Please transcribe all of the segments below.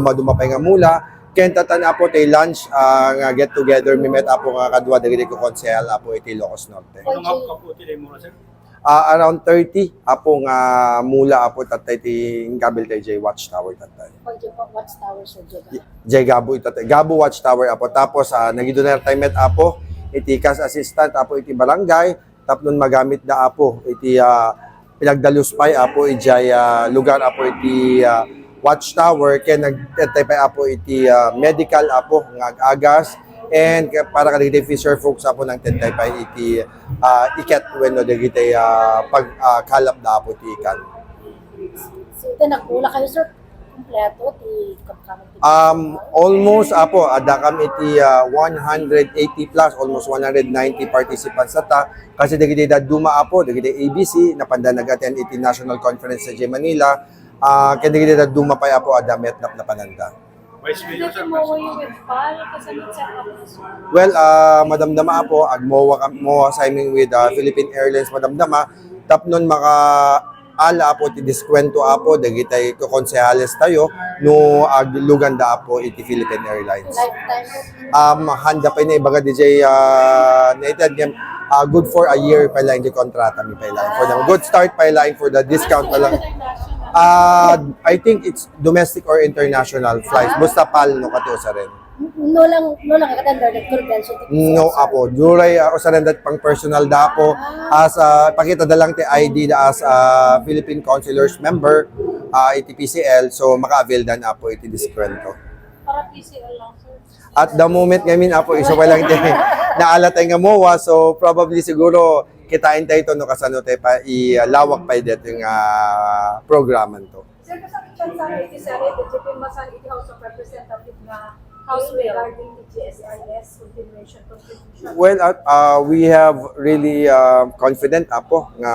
duma-duma pa nga mula. Ken tatan apo tay lunch nga get together mi met apo nga kadwa dagiti ko konsehal apo iti Ilocos Norte. Ano nga kapo ti mo sir? Around 30 apo nga mula apo tatay ti Gabil tay J Watchtower tatay. Watchtower sa Jaga. J Gabo tatay. Gabo Watchtower apo tapos nagidoner tay met apo iti kas assistant apo iti barangay tapnon magamit da apo iti pinagdaluspay apo ijay lugar apo iti Watchtower kaya nagtay pa apo iti medical apo nga agas and para kadagiti fisher folks apo nang tentay pa iti iket wenno dagiti pagkalap da apo iti ikan. So ito nagmula kayo sir, kompleto ti kamkamang. Almost apo ada kami iti 180 plus almost 190 participants ata kasi dagiti duma apo dagiti ABC napanda nag-attend iti National Conference sa J Manila. Kaya dagiti duma pa apo ada metnap na pananda. Vice Mayor sir. Well, madamdama apo agmowa signing with Philippine Airlines madamdama tapnon maka ala apo ti diskwento apo dagiti ko konsehales tayo no agluganda apo iti Philippine Airlines. Lifetime. Handa pa ni baga DJ nated game good for a year pa lang di kontrata mi pa lang for the good start pa lang for the discount pa lang. I think it's domestic or international flights. Basta PAL no kati usa rin. No lang katandar nag-credential. No apo. Duray usa rin dat pang personal da po as pakita da lang ti ID da as Philippine Consulars member iti PCL so maka-avail dan apo iti diskwento. Para PCL lang sir. At the moment ngayon apo isa pa lang din naalatay nga mowa so probably siguro kitain tayo ito no kasano tayo pa ilawak pa dito yung programan to. Sir, kasakit siya sa iti Senate, iti pinmasan iti House of Representatives na House regarding the GSIS continuation contribution. Well, we have really confident apo nga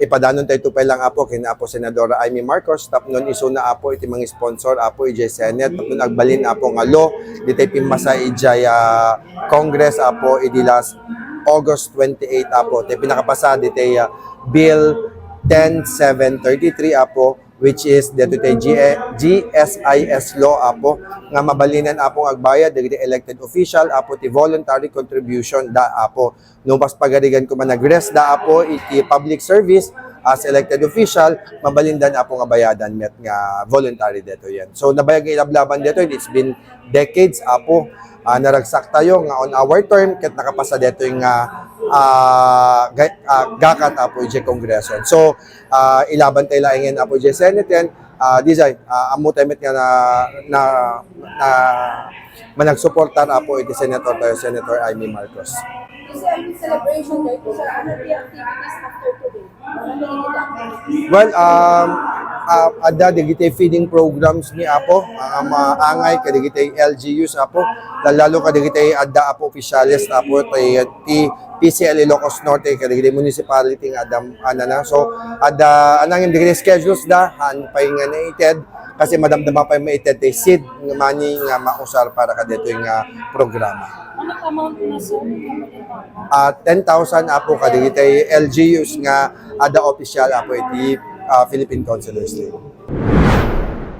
ipadanon tayo pa lang apo kina apo Senadora Amy Marcos tapnon isuna apo iti mga sponsor apo ijay Senate tapnon agbalin apo nga law dito pinmasa ijay Congress apo idi last August 28 apo te pinakapasa dito Bill 10733 apo which is dito tay GSIS law apo nga mabalinan apo agbayad dagiti elected official apo ti voluntary contribution da apo no pas pagarigan ko man nagrest da apo iti public service as elected official mabalindan apo nga bayadan met nga voluntary dito yan. So nabayag ilablaban dito it's been decades apo naragsak tayo nga on our term ket nakapasa dito yung gakat apo iti Kongreso. So ilaban tayo laingen apo iti Senate Dizay amo tayo met nga na managsuportar apo iti Senator Amy Marcos. Kasi ang celebration dito sir, ano the activities after today? Well, ada digiti feeding programs ni apo maangay kadigiti LGUs apo lalo kadigiti adda apo opisyalis apo ti PCL Ilocos Norte kadigiti municipality nga adam anana so ada anang digiti schedules da han pay nga naited kasi madamdama pa maited ti seed nga money nga mausar para kadito nga programa. Ano amount na sir? 10,000 apo kadigiti LGUs nga ada official apo iti Philippine Consulars League.